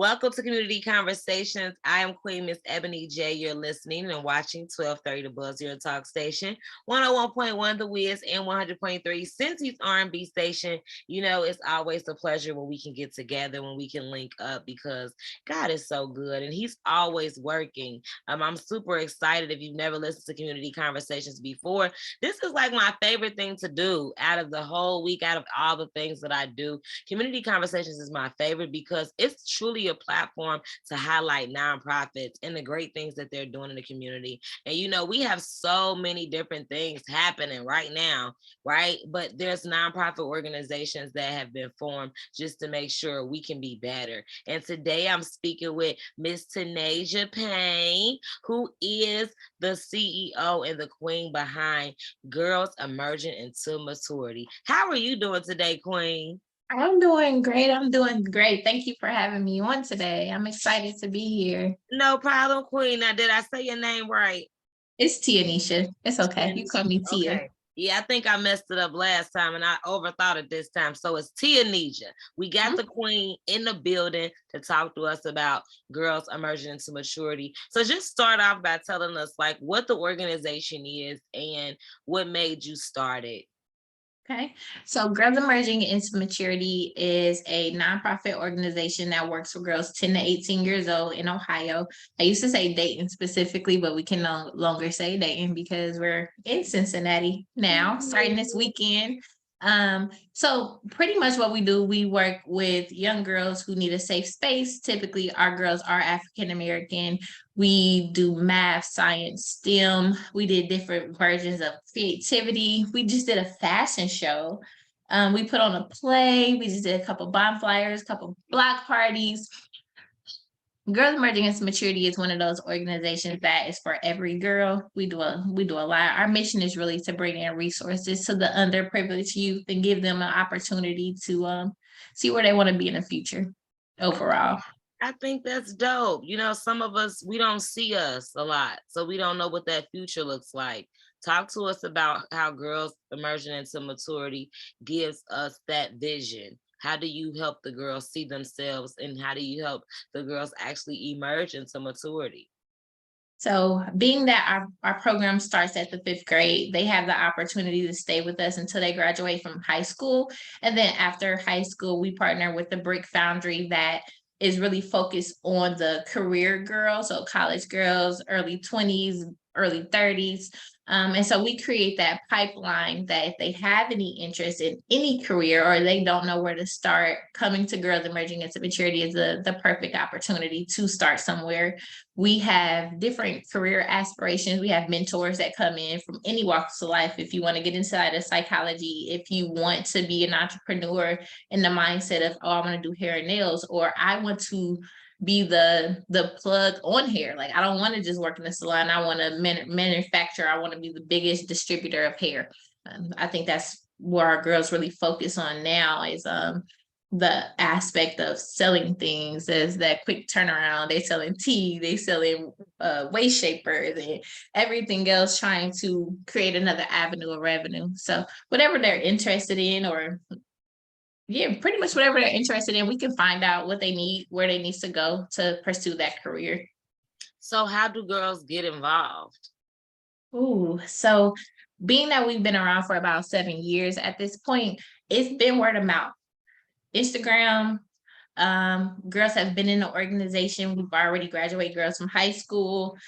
Welcome to Community Conversations. I am Queen Miss Ebony J. You're listening and watching 1230 The Buzz, your talk station, 101.1 The Wiz, and 100.3 Cincy's R&B station. You know, it's always a pleasure when we can get together, when we can link up, because God is so good and He's always working. I'm super excited. If you've never listened to Community Conversations before, this is like my favorite thing to do out of the whole week, out of all the things that I do. Community Conversations is my favorite because it's truly a platform to highlight nonprofits and the great things that they're doing in the community. And you know, we have so many different things happening right now, right? But there's nonprofit organizations that have been formed just to make sure we can be better. And today I'm speaking with Miss TiaNisha Payne, who is the CEO and the queen behind Girls Emerging into Maturity. How are you doing today, Queen? I'm doing great. I'm doing great. Thank you for having me on today. I'm excited to be here. No problem, Queen. Now, did I say your name right? It's TiaNisha. It's okay. You call me Tia. Okay. Yeah, I think I messed it up last time and I overthought it this time. So it's TiaNisha. We got the queen in the building to talk to us about Girls Emerging into Maturity. So just start off by telling us like what the organization is and what made you start it. Okay. So Girls Emerging into Maturity is a nonprofit organization that works for girls 10 to 18 years old in Ohio. I used to say Dayton specifically, but we can no longer say Dayton because we're in Cincinnati now, starting this weekend. So pretty much what we do, we work with young girls who need a safe space. Typically, our girls are African American. We do math, science, STEM. We did different versions of creativity. We just did a fashion show. We put on a play. We just did a couple bonfires, a couple block parties. Girls Emerging into Maturity is one of those organizations that is for every girl. We do a lot. Our mission is really to bring in resources to the underprivileged youth and give them an opportunity to see where they want to be in the future overall. I think that's dope. You know, some of us, we don't see us a lot, so we don't know what that future looks like. Talk to us about how Girls Emerging into Maturity gives us that vision. How do you help the girls see themselves and how do you help the girls actually emerge into maturity? So being that our program starts at the 5th grade, they have the opportunity to stay with us until they graduate from high school. And then after high school, we partner with the Brick Foundry that is really focused on the career girls, so college girls, early 20s, early 30s. And so we create that pipeline that if they have any interest in any career or they don't know where to start, coming to Girls Emerging into Maturity is the perfect opportunity to start somewhere. We have different career aspirations. We have mentors that come in from any walks of life. If you want to get inside of psychology, if you want to be an entrepreneur in the mindset of, oh, I want to do hair and nails, or I want to be the plug on hair. Like, I don't want to just work in the salon. I want to manufacture. I want to be the biggest distributor of hair. I think that's where our girls really focus on now is the aspect of selling things as that quick turnaround. They selling tea, they selling waist shapers and everything else, trying to create another avenue of revenue. So whatever they're interested in, or pretty much whatever they're interested in, we can find out what they need, where they need to go to pursue that career. So how do girls get involved? So being that we've been around for about 7 years at this point, it's been word of mouth. Instagram, girls have been in the organization. We've already graduated girls from high school.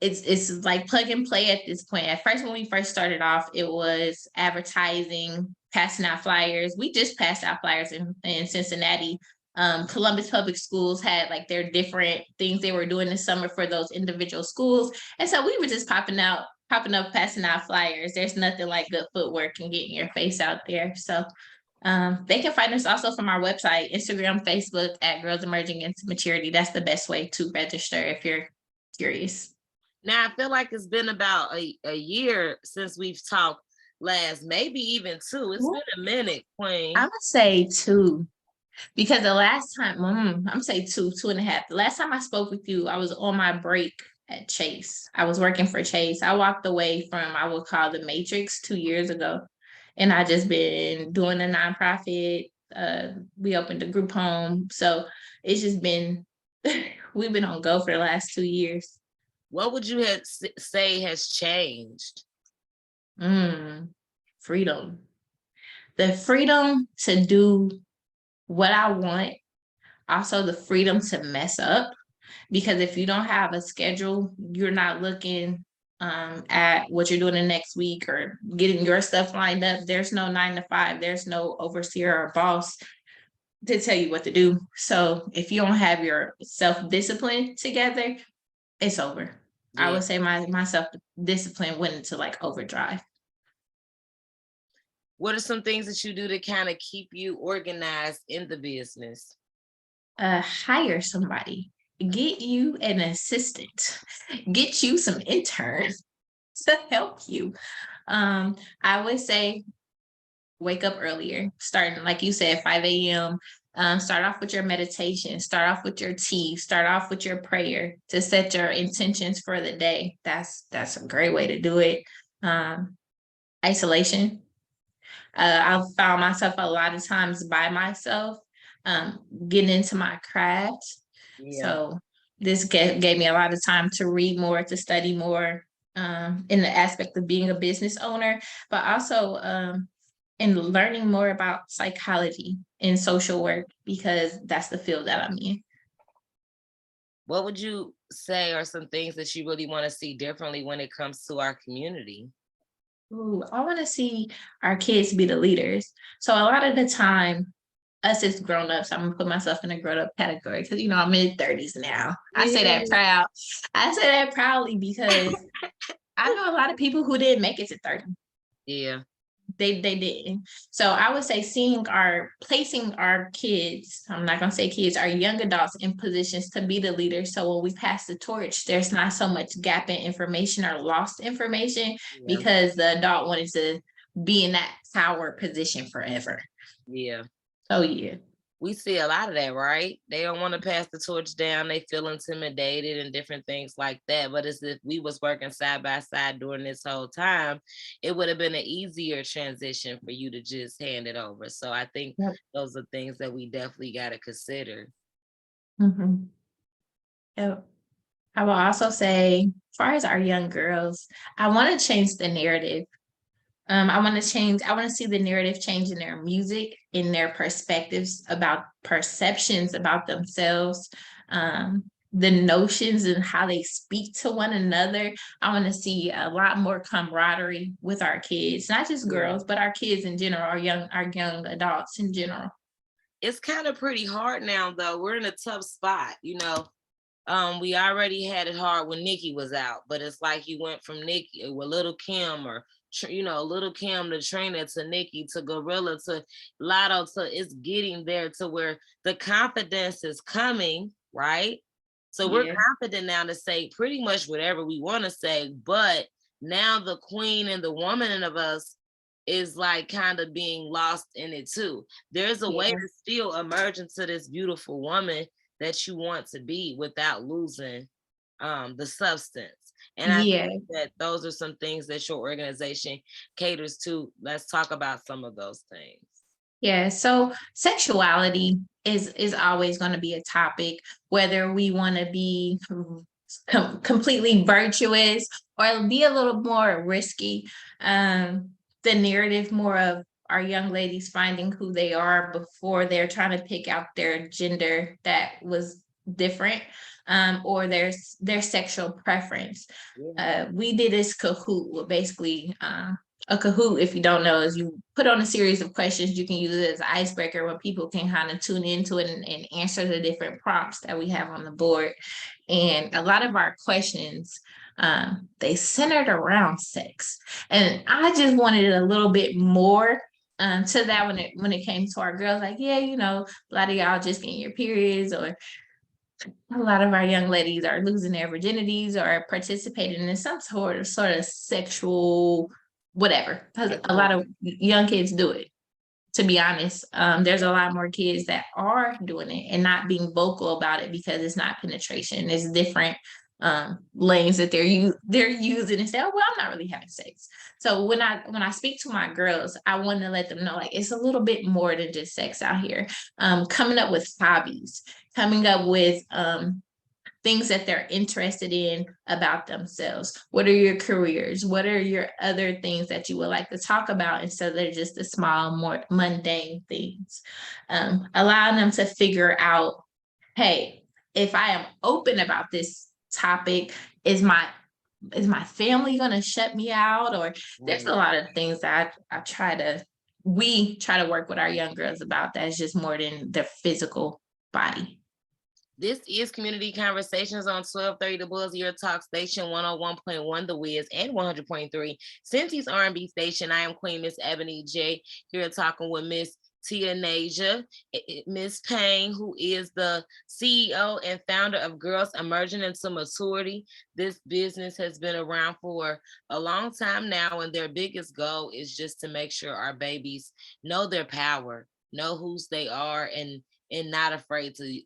It's like plug and play at this point. At first, when we first started off, it was advertising, passing out flyers. We just passed out flyers in Cincinnati. Columbus Public Schools had like their different things they were doing this summer for those individual schools. And so we were just popping up, passing out flyers. There's nothing like good footwork and getting your face out there. So they can find us also from our website, Instagram, Facebook at Girls Emerging into Maturity. That's the best way to register if you're curious. Now, I feel like it's been about a year since we've talked last, maybe even 2. It's been a minute, Queen. I would say 2. Because the last time, I'm gonna say 2.5. The last time I spoke with you, I was on my break at Chase. I was working for Chase. I walked away from, I would call the Matrix 2 years ago. And I just been doing a nonprofit, We opened a group home. So it's just been, we've been on go for the last 2 years. What would you say has changed? Freedom. The freedom to do what I want. Also the freedom to mess up. Because if you don't have a schedule, you're not looking at what you're doing the next week or getting your stuff lined up. There's no 9 to 5. There's no overseer or boss to tell you what to do. So if you don't have your self-discipline together, it's over. Yeah. I would say my self-discipline went into like overdrive. What are some things that you do to kind of keep you organized in the business? Hire somebody. Get you an assistant. Get you some interns to help you. I would say wake up earlier, starting like you said, 5 a.m. Start off with your meditation, start off with your tea, start off with your prayer to set your intentions for the day. That's a great way to do it. Isolation. I've found myself a lot of times by myself, getting into my craft. Yeah. So this gave me a lot of time to read more, to study more, in the aspect of being a business owner, but also in learning more about psychology and social work, because that's the field that I'm in. What would you say are some things that you really want to see differently when it comes to our community? Ooh, I want to see our kids be the leaders. So a lot of the time, us as grown-ups, I'm gonna put myself in a grown-up category because I'm mid-30s now. I say that proud. I say that proudly because I know a lot of people who didn't make it to 30. Yeah. They didn't. So I would say placing our kids, I'm not gonna say kids, our young adults in positions to be the leaders. So when we pass the torch, there's not so much gap in information or lost information because the adult wanted to be in that power position forever. Yeah. Oh yeah. We see a lot of that, right? They don't want to pass the torch down. They feel intimidated and different things like that. But as if we was working side by side during this whole time, it would have been an easier transition for you to just hand it over. So I think those are things that we definitely got to consider. Mm-hmm. Yep. I will also say, as far as our young girls, I want to change the narrative. I want to see the narrative change in their music, in their perspectives about perceptions about themselves, the notions and how they speak to one another. I want to see a lot more camaraderie with our kids, not just girls, but our kids in general, our young adults in general. It's kind of pretty hard now, though. We're in a tough spot, we already had it hard when Nikki was out, but it's like you went from Nikki with Little Kim or Little Kim to Trina to Nikki to Gorilla to Lotto to it's getting there to where the confidence is coming, right? So we're confident now to say pretty much whatever we want to say, but now the queen and the woman of us is like kind of being lost in it too. There's a way to still emerge into this beautiful woman that you want to be without losing the substance. And I think that those are some things that your organization caters to. Let's talk about some of those things. Yeah, so sexuality is always going to be a topic, whether we want to be completely virtuous or be a little more risky. The narrative more of our young ladies finding who they are before they're trying to pick out their gender that was different, or their sexual preference. We did this Kahoot, basically. A Kahoot, if you don't know, is you put on a series of questions. You can use it as an icebreaker where people can kind of tune into it and answer the different prompts that we have on the board. And a lot of our questions, they centered around sex. And I just wanted a little bit more to that when it came to our girls. Like, a lot of y'all just getting your periods, or a lot of our young ladies are losing their virginities or participating in some sort of sexual whatever, because a lot of young kids do it. To be honest, there's a lot more kids that are doing it and not being vocal about it because it's not penetration. It's different lanes that they're using and say, oh, well, I'm not really having sex. So when I speak to my girls, I want to let them know, like, it's a little bit more than just sex out here. Coming up with hobbies, coming up with things that they're interested in about themselves. What are your careers? What are your other things that you would like to talk about instead of just the small, more mundane things? Allowing them to figure out, hey, if I am open about this topic, is my family going to shut me out? Or there's a lot of things that we try to work with our young girls about that's just more than their physical body. This is Community Conversations on 1230 The Buzz, your talk station, 101.1 The Wiz and 100.3 Cincy's R&B station. I am Queen Miss Ebony J, here talking with Miss TiaNisha, Miss Payne, who is the CEO and founder of Girls Emerging into Maturity. This business has been around for a long time now, and their biggest goal is just to make sure our babies know their power, know whose they are, and not afraid to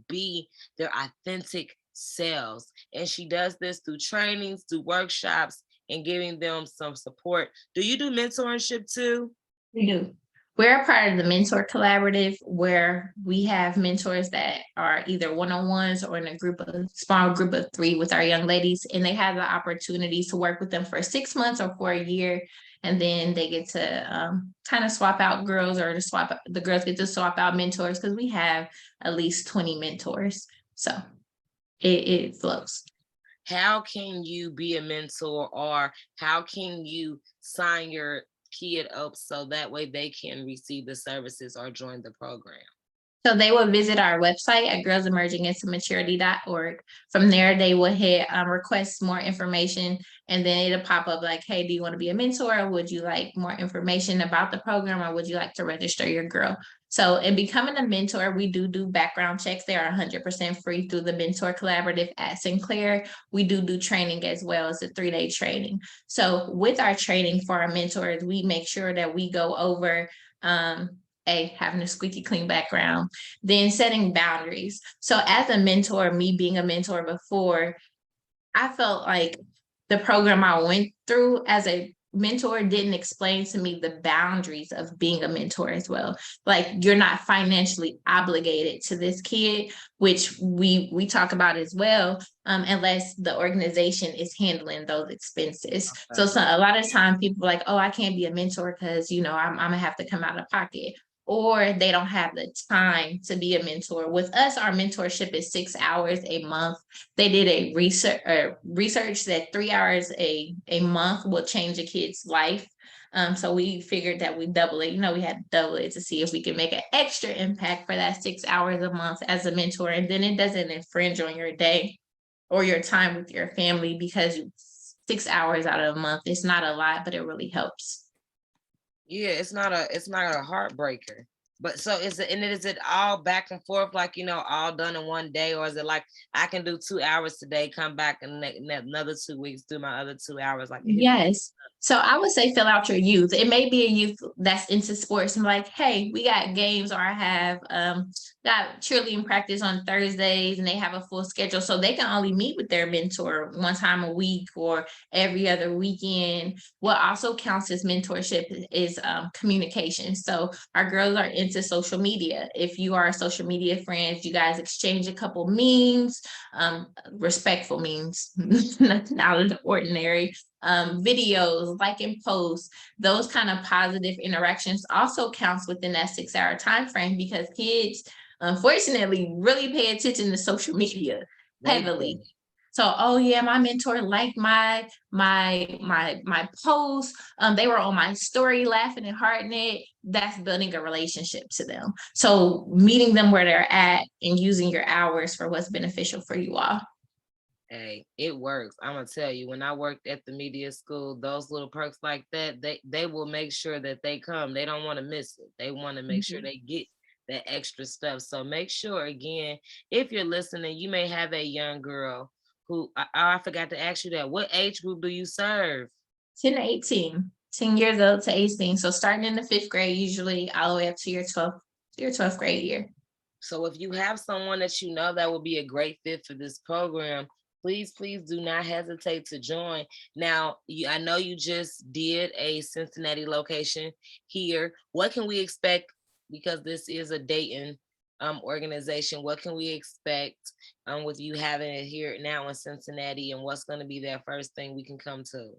be their authentic selves. And she does this through trainings, through workshops, and giving them some support. Do you do mentorship too? We do. We're a part of the Mentor Collaborative, where we have mentors that are either one-on-ones or in a small group of 3 with our young ladies, and they have the opportunity to work with them for 6 months or for a year. And then they get to kind of swap out girls, or the girls get to swap out mentors, because we have at least 20 mentors. So it flows. How can you be a mentor, or how can you sign your kid up so that way they can receive the services or join the program? So they will visit our website at girlsemergingintomaturity.org. From there, they will hit request more information, and then it'll pop up like, hey, do you want to be a mentor? Or would you like more information about the program? Or would you like to register your girl? So in becoming a mentor, we do background checks. They are 100% free through the Mentor Collaborative at Sinclair. We do training as well as a 3-day training. So with our training for our mentors, we make sure that we go over having a squeaky clean background, then setting boundaries. So as a mentor, me being a mentor before, I felt like the program I went through as a mentor didn't explain to me the boundaries of being a mentor as well. Like, you're not financially obligated to this kid, which we talk about as well, unless the organization is handling those expenses. Okay. So a lot of times people are like, oh, I can't be a mentor because, I'm gonna have to come out of pocket, or they don't have the time to be a mentor. With us, our mentorship is 6 hours a month. They did a research that 3 hours a month will change a kid's life. So we figured that we double it. We had to double it to see if we could make an extra impact for that 6 hours a month as a mentor. And then it doesn't infringe on your day or your time with your family, because 6 hours out of a month, it's not a lot, but it really helps. Yeah, it's not a heartbreaker. But so is it all back and forth, like, all done in one day? Or is it like, I can do 2 hours today, come back and another 2 weeks, do my other 2 hours? Like, yes. So I would say fill out your youth. It may be a youth that's into sports and like, hey, we got games, or I have got cheerleading practice on Thursdays, and they have a full schedule. So they can only meet with their mentor one time a week or every other weekend. What also counts as mentorship is communication. So our girls are into social media. If you are social media friends, you guys exchange a couple memes, respectful memes, nothing out of the ordinary. Videos, liking posts, those kind of positive interactions also counts within that 6 hour time frame, because kids, unfortunately, really pay attention to social media heavily. So, oh yeah, my mentor liked my post. They were on my story laughing and hearting it. That's building a relationship to them. So meeting them where they're at and using your hours for what's beneficial for you all. Hey, it works. I'm gonna tell you, when I worked at the media school, those little perks like that, they will make sure that they come. They don't want to miss it. They want to make sure they get that extra stuff. So make sure, again, if you're listening, you may have a young girl who, I forgot to ask you that. What age group do you serve? 10 to 18, 10 years old to 18. So starting in the 5th grade, usually all the way up to your 12th grade year. So if you have someone that you know that would be a great fit for this program, please, please do not hesitate to join. Now, I know you just did a Cincinnati location here. What can we expect? Because this is a Dayton organization. What can we expect with you having it here now in Cincinnati? And what's going to be that first thing we can come to?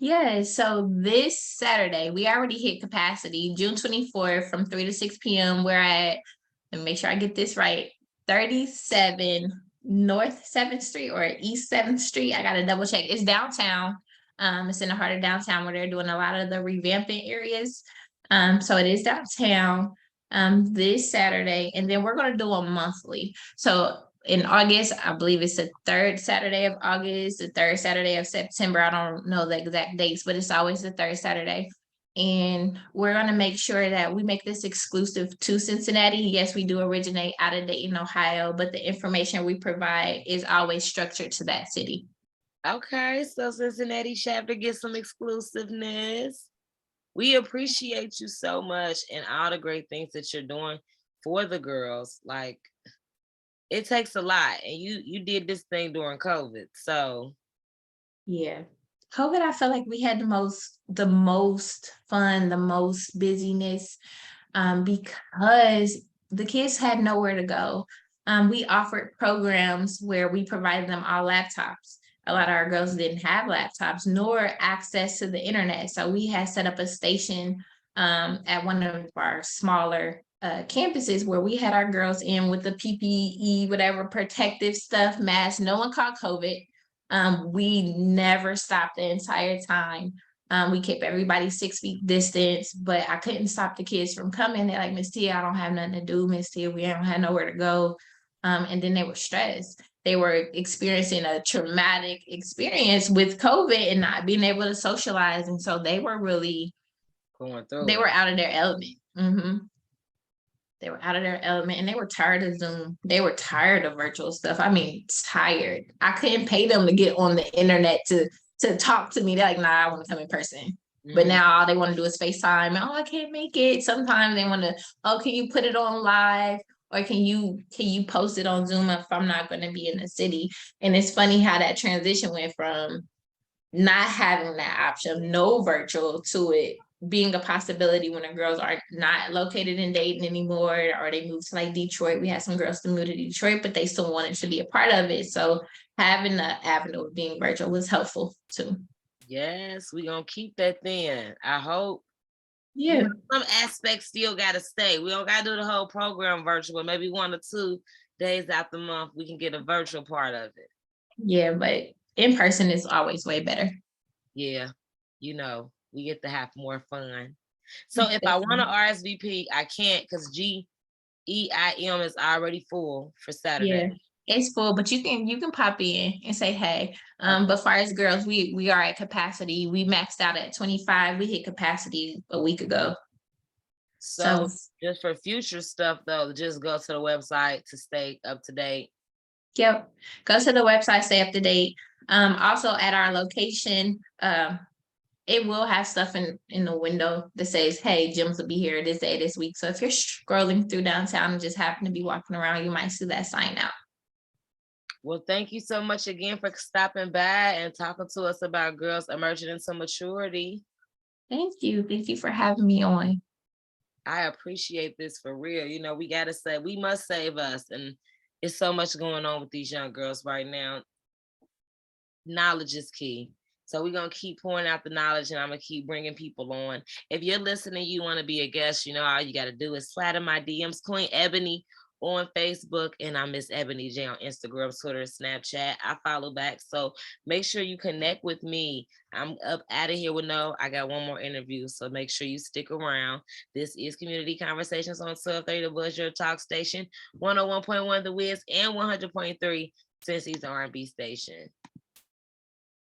Yeah, so this Saturday, we already hit capacity, June 24th from 3 to 6 p.m. We're at, and make sure I get this right, 37 North 7th Street or East 7th Street. I got to double check. It's downtown. It's in the heart of downtown where they're doing a lot of the revamping areas. So it is downtown this Saturday, and then we're going to do a monthly. So in August, I believe it's the third Saturday of August, the third Saturday of September. I don't know the exact dates, but it's always the third Saturday. And we're going to make sure that we make this exclusive to Cincinnati. Yes, we do originate out of Dayton, Ohio, but the information we provide is always structured to that city. Okay, so Cincinnati chapter gets some exclusiveness. We appreciate you so much and all the great things that you're doing for the girls. Like, it takes a lot, and you did this thing during COVID, so Yeah. COVID, I felt like we had the most fun, the most busyness, because the kids had nowhere to go. We offered programs where we provided them all laptops. A lot of our girls didn't have laptops nor access to the internet. So we had set up a station at one of our smaller campuses where we had our girls in with the PPE, whatever protective stuff, masks. No one caught COVID. We never stopped the entire time. We kept everybody 6 feet distance, but I couldn't stop the kids from coming. They're like, Miss Tia, I don't have nothing to do, Miss Tia, we don't have nowhere to go. And then they were stressed. They were experiencing a traumatic experience with COVID and not being able to socialize. And so they were really, going through they it. were out of their element. They were out of their element and they were tired of Zoom. They were tired of virtual stuff. I mean, tired. I couldn't pay them to get on the internet to talk to me. They're like, nah, I want to come in person. But now all they want to do is FaceTime. Oh, I can't make it. Sometimes they want to, oh, can you put it on live? Or can you post it on Zoom if I'm not going to be in the city? And it's funny how that transition went from not having that option, no virtual, to it being a possibility when the girls are not located in Dayton anymore, or they moved to like Detroit. We had some girls to move to Detroit, but they still wanted to be a part of it. So having the avenue of being virtual was helpful too. Yes, we're gonna keep that then. I hope. Yeah. Some aspects still gotta stay. We don't gotta do the whole program virtual. Maybe 1 or 2 days out the month we can get a virtual part of it. Yeah, but in person is always way better. Yeah, we get to have more fun. So if I want to RSVP, I can't because GEIM is already full for Saturday. Yeah, it's full, but you can pop in and say hey. But far as girls, we are at capacity. We maxed out at 25. We hit capacity a week ago. So just for future stuff though, just go to the website to stay up to date. Yep. Go to the website, stay up to date. Also at our location, it will have stuff in the window that says, hey, gyms will be here this day, this week. So if you're scrolling through downtown and just happen to be walking around, you might see that sign out. Well, thank you so much again for stopping by and talking to us about girls emerging into maturity. Thank you. Thank you for having me on. I appreciate this for real. We must save us. And it's so much going on with these young girls right now. Knowledge is key. So we're going to keep pouring out the knowledge, and I'm going to keep bringing people on. If you're listening, you want to be a guest, all you got to do is slide in my DMs, Queen Ebony on Facebook, and I'm Miss Ebony J on Instagram, Twitter, Snapchat. I follow back. So make sure you connect with me. I'm up out of here with I got one more interview. So make sure you stick around. This is Community Conversations on 1230 The Buzz, your talk station, 101.1 The Wiz, and 100.3 Cincy's R&B station.